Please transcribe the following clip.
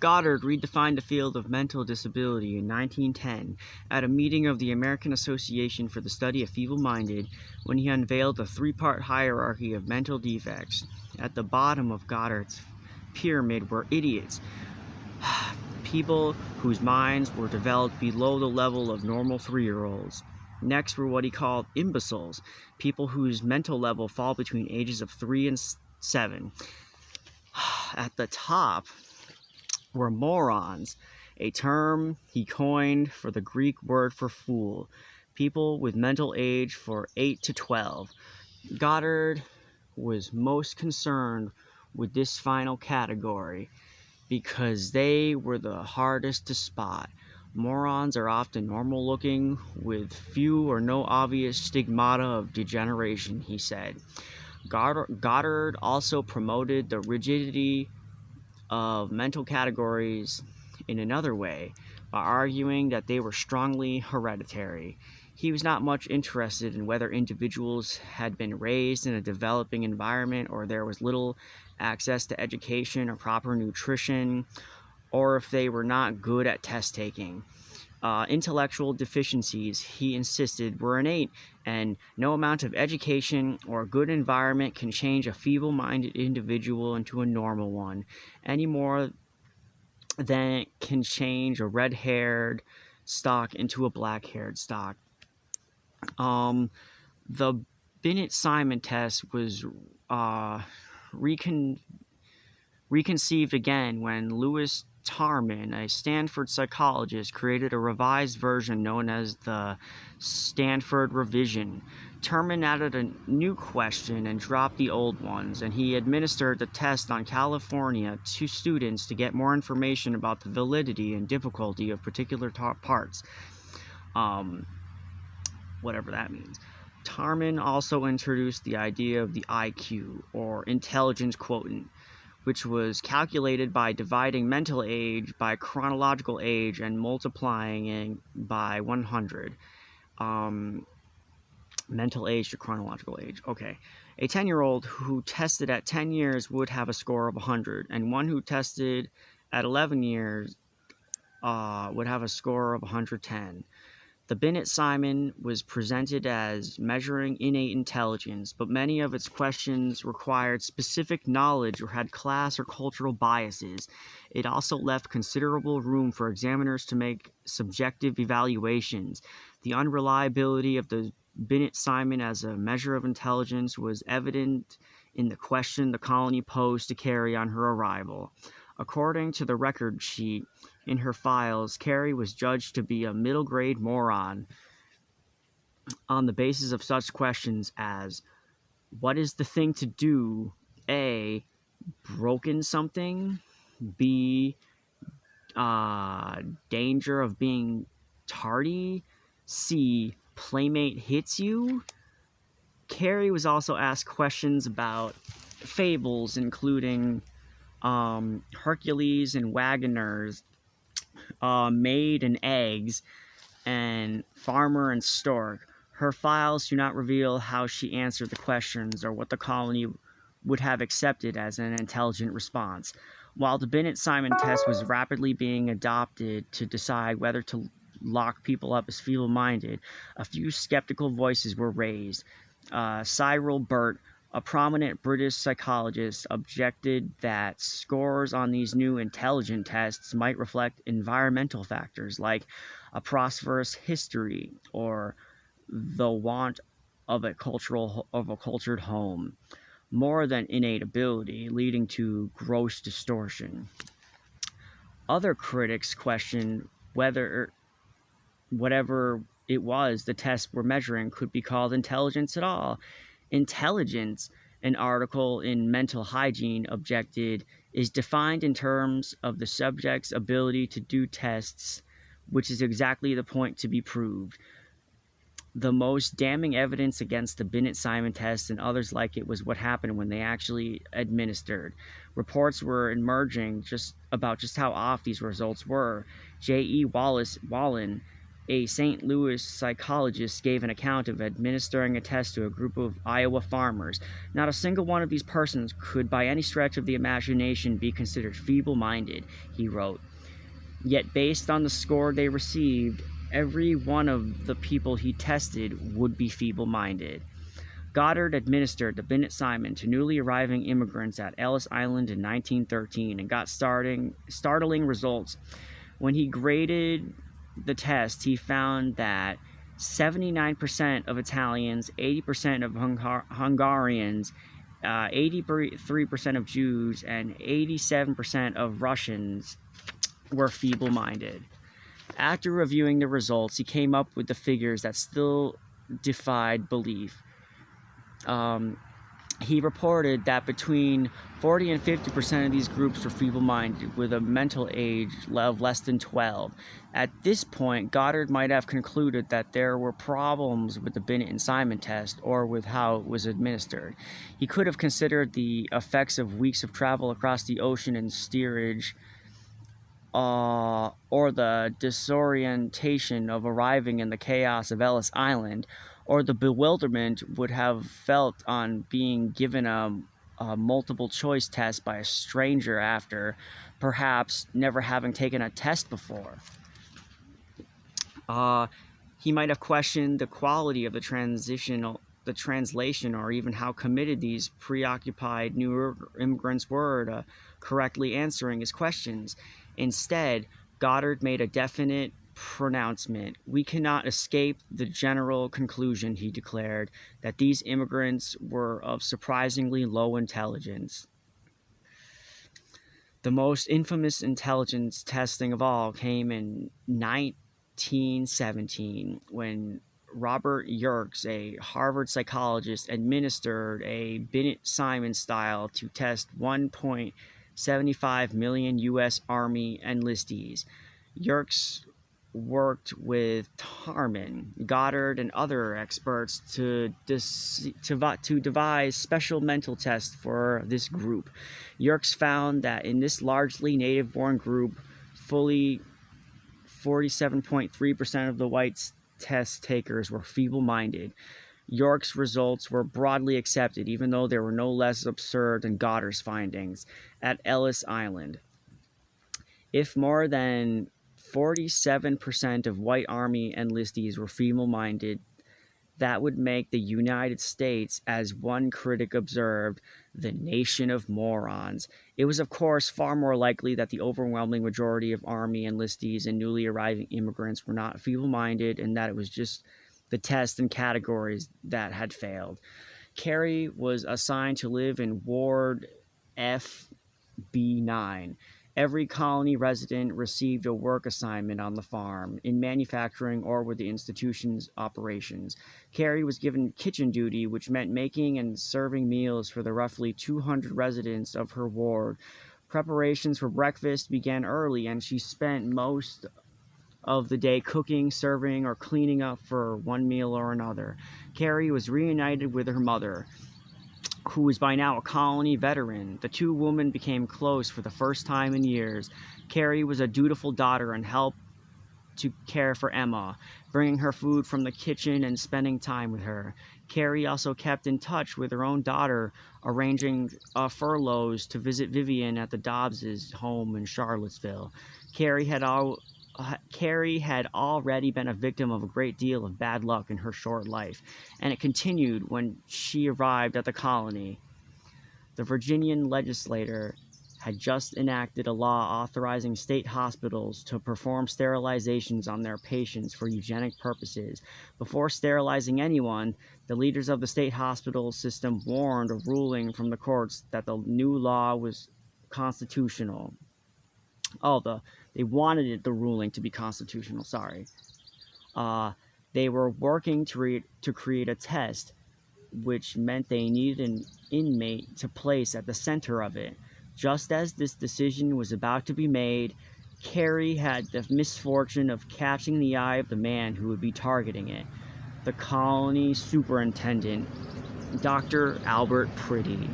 Goddard redefined the field of mental disability in 1910 at a meeting of the American Association for the Study of Feeble-Minded when he unveiled a three-part hierarchy of mental defects. At the bottom of Goddard's pyramid were idiots, people whose minds were developed below the level of normal 3-year-olds. Next were what he called imbeciles, people whose mental level fall between ages of 3 and 7. At the top were morons, a term he coined for the Greek word for fool, people with mental age for 8 to 12. Goddard was most concerned with this final category because they were the hardest to spot. Morons are often normal-looking with few or no obvious stigmata of degeneration, he said. Goddard also promoted the rigidity of mental categories in another way, by arguing that they were strongly hereditary. He was not much interested in whether individuals had been raised in a developing environment or there was little access to education or proper nutrition, or if they were not good at test taking. Intellectual deficiencies, he insisted, were innate, and no amount of education or a good environment can change a feeble-minded individual into a normal one, any more than it can change a red-haired stock into a black-haired stock. The Binet-Simon test was reconceived again when Louis Tarman, a Stanford psychologist, created a revised version known as the Stanford Revision. Tarman added a new question and dropped the old ones, and he administered the test on California to students to get more information about the validity and difficulty of particular parts. Whatever that means. Tarman also introduced the idea of the IQ, or intelligence quotient, which was calculated by dividing mental age by chronological age and multiplying it by 100. Mental age to chronological age. Okay. A 10-year-old who tested at 10 years would have a score of 100, and one who tested at 11 years would have a score of 110. The Binet-Simon was presented as measuring innate intelligence, but many of its questions required specific knowledge or had class or cultural biases. It also left considerable room for examiners to make subjective evaluations. The unreliability of the Binet-Simon as a measure of intelligence was evident in the question the colony posed to Carrie on her arrival. According to the record sheet in her files, Carrie was judged to be a middle-grade moron on the basis of such questions as, what is the thing to do? A, broken something? B, danger of being tardy? C, playmate hits you? Carrie was also asked questions about fables, including Hercules and Wagoners, Maid and Eggs, and Farmer and Stork. Her files do not reveal how she answered the questions or what the colony would have accepted as an intelligent response. While the Binet-Simon test was rapidly being adopted to decide whether to lock people up as feeble-minded, a few skeptical voices were raised. Cyril Burt, a prominent British psychologist, objected that scores on these new intelligent tests might reflect environmental factors like a prosperous history or the want of a cultured home, more than innate ability, leading to gross distortion. Other critics questioned whether whatever it was the tests were measuring could be called intelligence at all. Intelligence, an article in Mental Hygiene objected, is defined in terms of the subject's ability to do tests, which is exactly the point to be proved. The most damning evidence against the Binet-Simon test and others like it was what happened when they actually administered. Reports were emerging about just how off these results were. J.E. Wallen, a St. Louis psychologist gave an account of administering a test to a group of Iowa farmers. Not a single one of these persons could by any stretch of the imagination be considered feeble-minded, he wrote. Yet based on the score they received, every one of the people he tested would be feeble-minded. Goddard administered the Binet-Simon to newly arriving immigrants at Ellis Island in 1913 and got startling results. When he graded the test, he found that 79% of Italians, 80% of Hungarians, 83% of Jews, and 87% of Russians were feeble-minded. After reviewing the results, he came up with the figures that still defied belief. He reported that between 40 and 50% of these groups were feeble-minded with a mental age of less than 12. At this point, Goddard might have concluded that there were problems with the Binet and Simon test or with how it was administered. He could have considered the effects of weeks of travel across the ocean and steerage, or the disorientation of arriving in the chaos of Ellis Island, or the bewilderment would have felt on being given a multiple choice test by a stranger after perhaps never having taken a test before. He might have questioned the quality of the translation, or even how committed these preoccupied new immigrants were to correctly answering his questions. Instead, Goddard made a definite pronouncement. "We cannot escape the general conclusion," he declared, "that these immigrants were of surprisingly low intelligence." The most infamous intelligence testing of all came in 1917 when Robert Yerkes, a Harvard psychologist, administered a Binet-Simon style to test 1.75 million U.S. Army enlistees. Yerkes worked with Tarman, Goddard, and other experts to devise special mental tests for this group. Yerkes found that in this largely native-born group, fully 47.3% of the white test takers were feeble-minded. Yerkes' results were broadly accepted, even though they were no less absurd than Goddard's findings at Ellis Island. If more than 47% of white Army enlistees were feeble-minded, that would make the United States, as one critic observed, the nation of morons. It was, of course, far more likely that the overwhelming majority of Army enlistees and newly arriving immigrants were not feeble-minded, and that it was just the tests and categories that had failed. Carey was assigned to live in Ward FB9. Every colony resident received a work assignment on the farm, in manufacturing, or with the institution's operations. Carey was given kitchen duty, which meant making and serving meals for the roughly 200 residents of her ward. Preparations for breakfast began early, and she spent most of the day cooking, serving, or cleaning up for one meal or another. Carey was reunited with her mother, who was by now a colony veteran. The two women became close for the first time in years. Carey was a dutiful daughter and helped to care for Emma, bringing her food from the kitchen and spending time with her. Carey also kept in touch with her own daughter, arranging furloughs to visit Vivian at the Dobbses' home in Charlottesville. Carey had already been a victim of a great deal of bad luck in her short life, and it continued when she arrived at the colony. The Virginian legislature had just enacted a law authorizing state hospitals to perform sterilizations on their patients for eugenic purposes. Before sterilizing anyone, the leaders of the state hospital system warned a ruling from the courts that the new law was constitutional. They wanted the ruling to be constitutional, sorry. They were working to create a test, which meant they needed an inmate to place at the center of it. Just as this decision was about to be made, Carey had the misfortune of catching the eye of the man who would be targeting it, the colony superintendent, Dr. Albert Priddy.